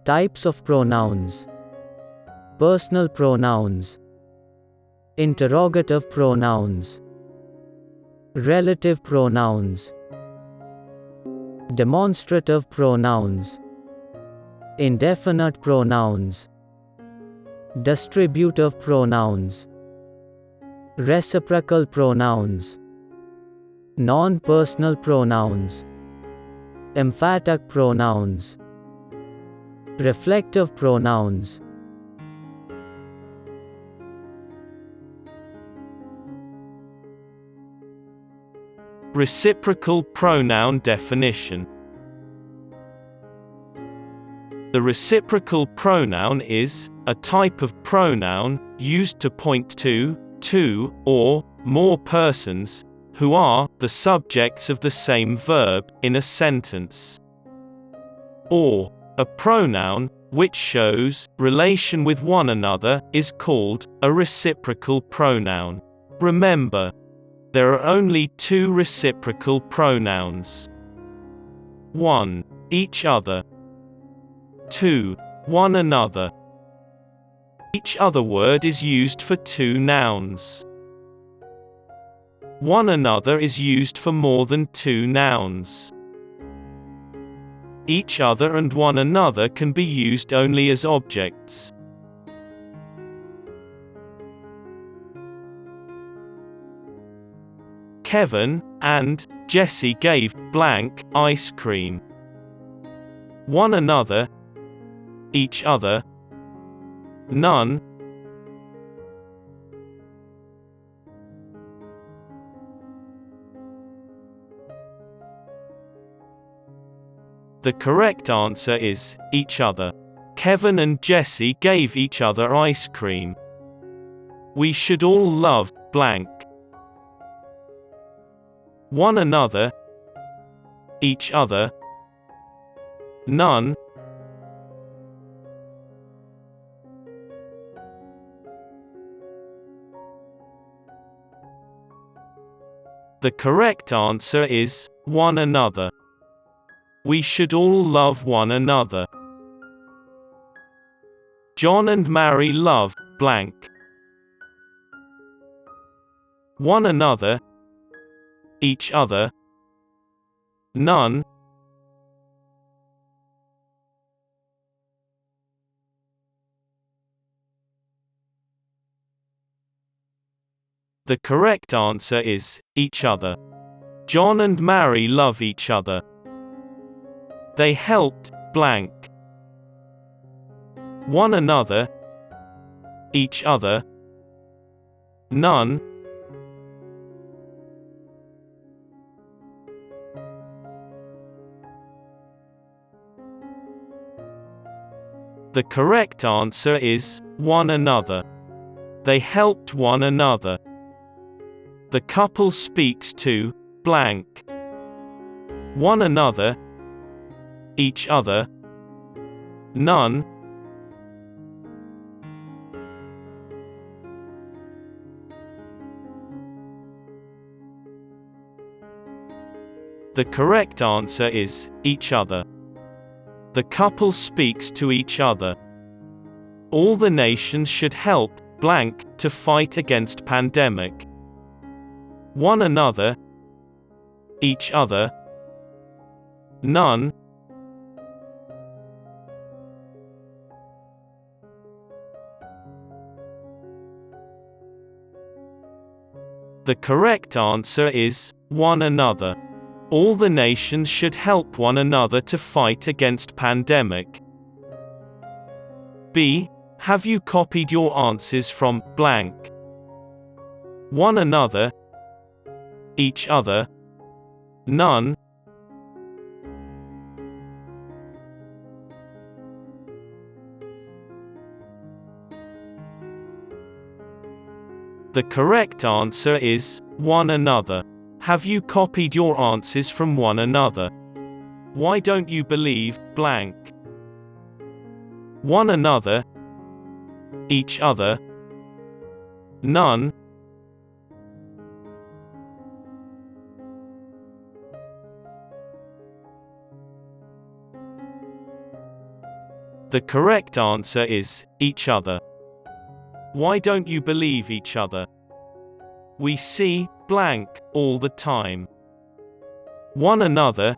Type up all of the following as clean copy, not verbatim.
Types of pronouns. Personal pronouns. Interrogative pronouns. Relative pronouns. Demonstrative pronouns. Indefinite pronouns. Distributive pronouns. Reciprocal pronouns. Non-personal pronouns. Emphatic pronouns. Reflective pronouns. Reciprocal pronoun definition. The reciprocal pronoun is a type of pronoun used to point to two or more persons who are the subjects of the same verb in a sentence. Or, a pronoun which shows relation with one another is called a reciprocal pronoun. Remember, there are only two reciprocal pronouns. 1. Each other. 2. One another. Each other word is used for two nouns. One another is used for more than two nouns. Each other and one another can be used only as objects. Kevin and Jesse gave blank ice cream. One another. Each other. None. The correct answer is each other. Kevin and Jesse gave each other ice cream. We should all love blank. One another. Each other. None. The correct answer is one another. We should all love one another. John and Mary love blank. One another. Each other. None. The correct answer is each other. John and Mary love each other. They helped blank. One another. Each other. None. The correct answer is one another. They helped one another. The couple speaks to blank. One another. Each other. None. The correct answer is each other. The couple speaks to each other. All the nations should help blank to fight against pandemic. One another. Each other. None. The correct answer is one another. All the nations should help one another to fight against pandemic. B. Have you copied your answers from blank? One another. Each other. None. The correct answer is one another. Have you copied your answers from one another? Why don't you believe blank? One another. Each other. None. The correct answer is each other. Why don't you believe each other? We see blank all the time. One another,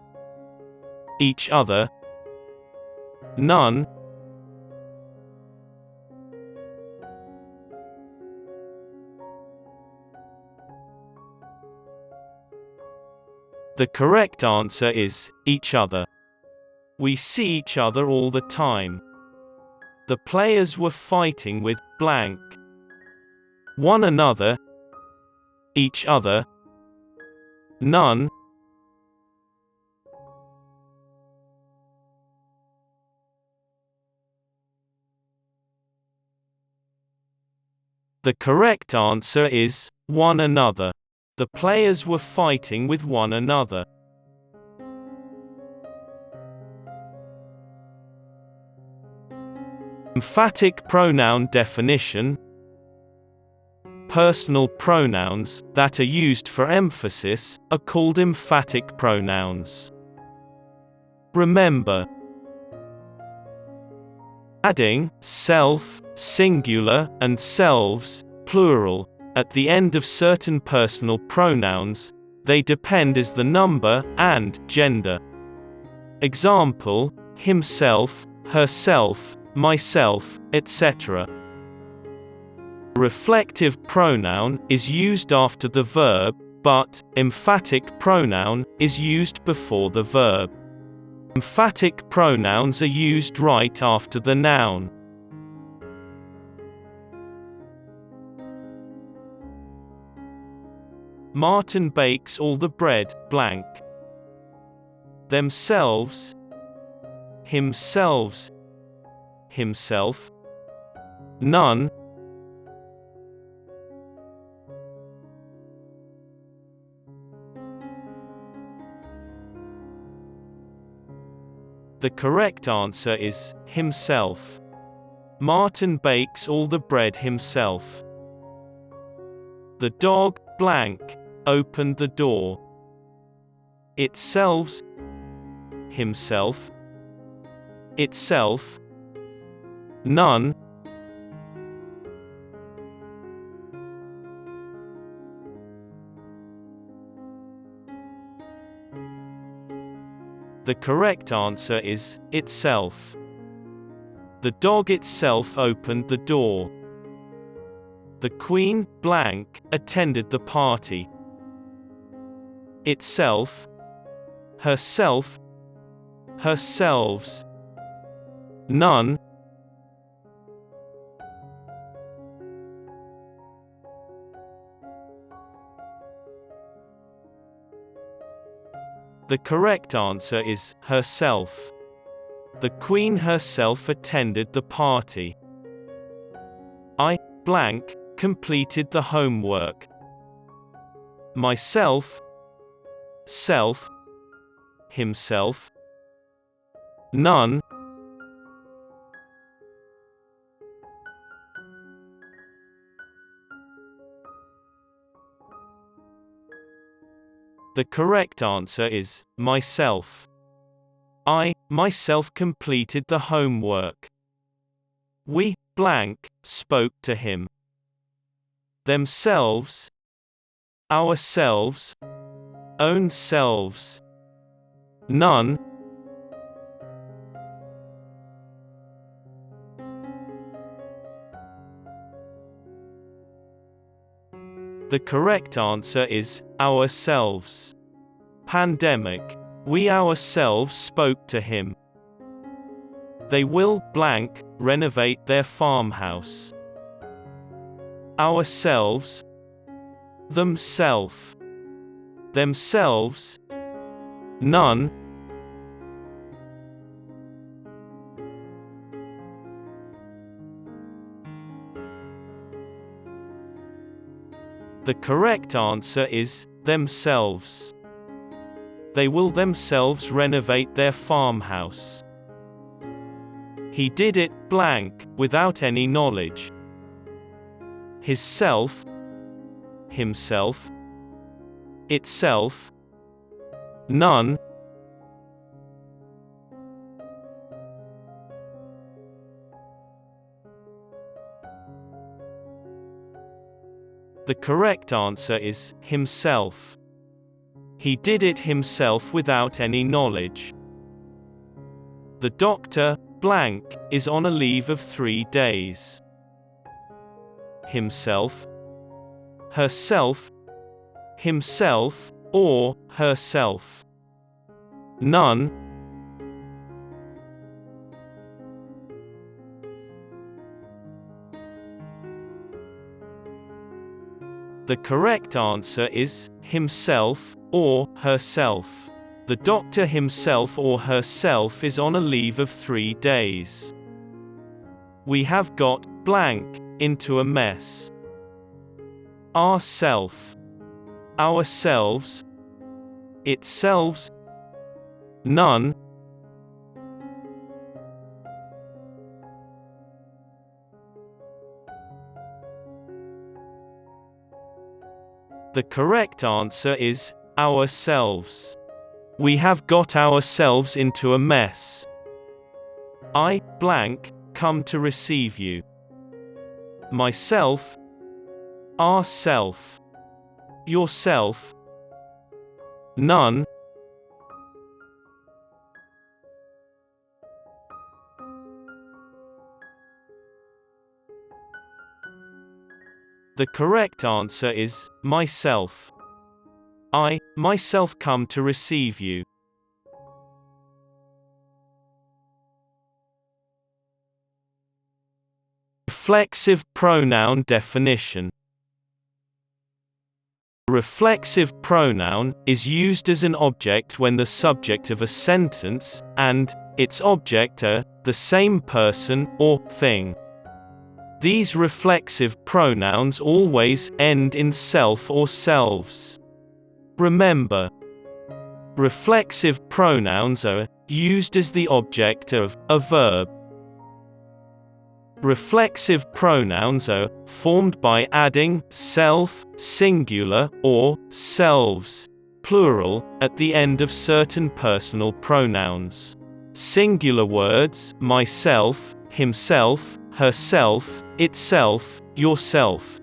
each other, none, the correct answer is each other. We see each other all the time. The players were fighting with blank. One another, each other, none, the correct answer is one another. The players were fighting with one another. Emphatic pronoun definition. Personal pronouns that are used for emphasis are called emphatic pronouns. Remember, adding self, singular, and selves, plural, at the end of certain personal pronouns, they depend as the number and gender. Example: himself, herself, myself, etc. Reflective pronoun is used after the verb, but emphatic pronoun is used before the verb. Emphatic pronouns are used right after the noun. Martin bakes all the bread, blank. Themselves, himselves, himself, none, the correct answer is himself. Martin bakes all the bread himself. The dog, blank, opened the door. Itself, himself, itself, none, the correct answer is itself. The dog itself opened the door. The queen, blank, attended the party. Itself, herself, herselves, none, the correct answer is herself. The queen herself attended the party. I, blank, completed the homework. Myself, self, himself, none, the correct answer is myself. I, myself completed the homework. We, blank, spoke to him. Themselves, ourselves, own selves, none, the correct answer is ourselves. Pandemic. We ourselves spoke to him. They will, blank, renovate their farmhouse. Ourselves, themselves, themselves, none, the correct answer is themselves. They will themselves renovate their farmhouse. He did it, blank, without any knowledge. His self, himself, itself, none, The correct answer is himself. He did it himself without any knowledge. The doctor, blank, is on a leave of 3 days. Himself, herself, himself, or herself. None. The correct answer is himself or herself. The doctor himself or herself is on a leave of 3 days. We have got blank into a mess. Ourself, ourselves, itselves, none. The correct answer is ourselves. We have got ourselves into a mess. I, blank, come to receive you. Myself, ourself, yourself, none. The correct answer is myself. I, myself come to receive you. Reflexive pronoun definition. A reflexive pronoun is used as an object when the subject of a sentence, and its object are, the same person or thing. These reflexive pronouns always end in self or selves. Remember, reflexive pronouns are used as the object of a verb. Reflexive pronouns are formed by adding self, singular, or selves, plural, at the end of certain personal pronouns. Singular words, myself, himself, herself, itself, yourself.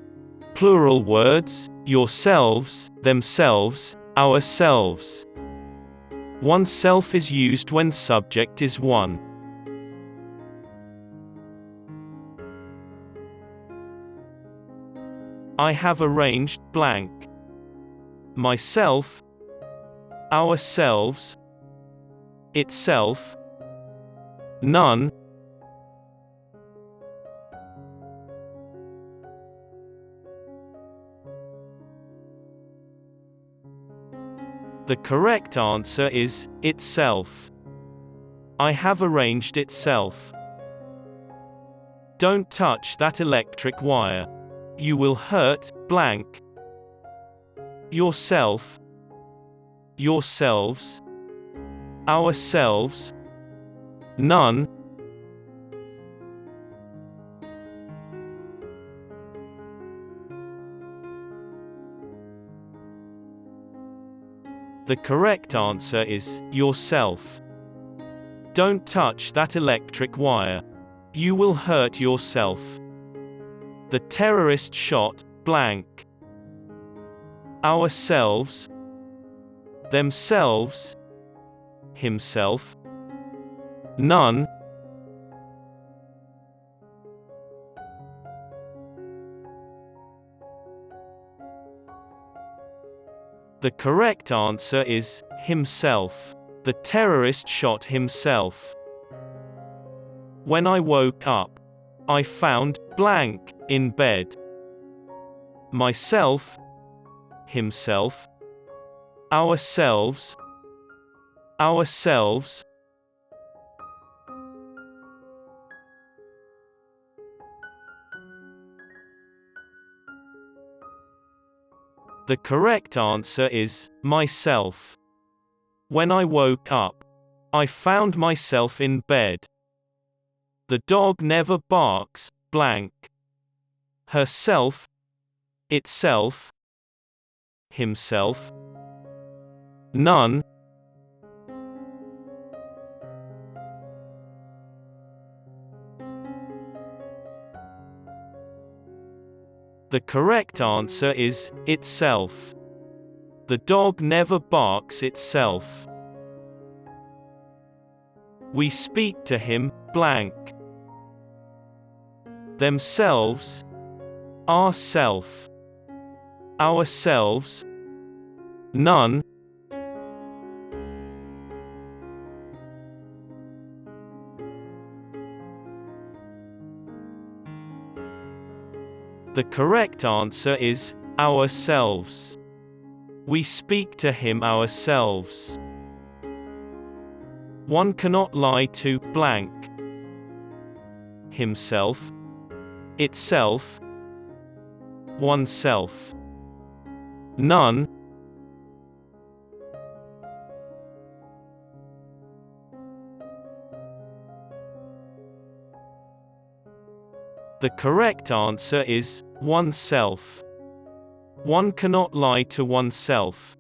Plural words, yourselves, themselves, ourselves. Oneself is used when subject is one. I have arranged blank. Myself, ourselves, itself, none. The correct answer is itself. I have arranged itself. Don't touch that electric wire. You will hurt blank. Yourself, yourselves, ourselves, none. The correct answer is yourself. Don't touch that electric wire. You will hurt yourself. The terrorist shot blank. Ourselves, themselves, himself, none. The correct answer is himself. The terrorist shot himself. When I woke up, I found blank in bed. Myself, himself, ourselves, ourselves. The correct answer is myself. When I woke up, I found myself in bed. The dog never barks blank. Herself, itself, himself, none. The correct answer is itself. The dog never barks itself. We speak to him, blank. Themselves, ourself. Ourselves, none. The correct answer is ourselves. We speak to him ourselves. One cannot lie to blank. Himself, itself, oneself. None. The correct answer is oneself. One cannot lie to oneself.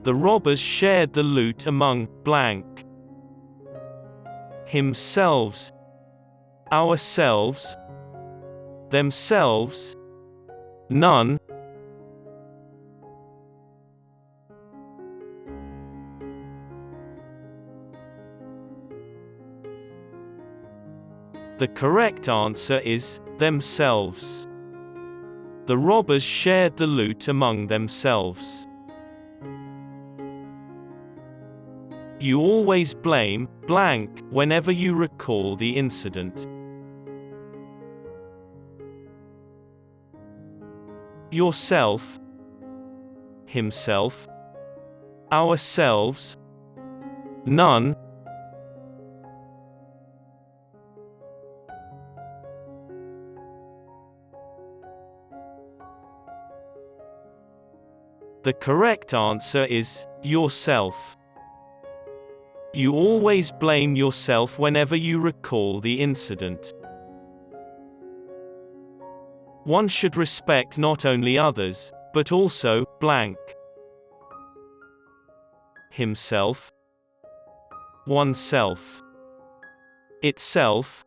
The robbers shared the loot among blank. Himselves, ourselves, themselves, none. The correct answer is themselves. The robbers shared the loot among themselves. You always blame blank whenever you recall the incident. Yourself, himself, ourselves, none. The correct answer is yourself. You always blame yourself whenever you recall the incident. One should respect not only others, but also blank. Himself, oneself, itself,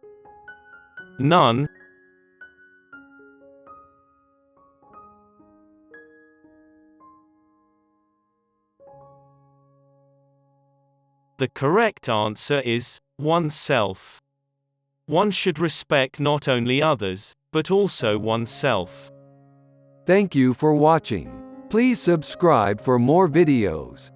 none. The correct answer is oneself. One should respect not only others, but also oneself. Thank you for watching. Please subscribe for more videos.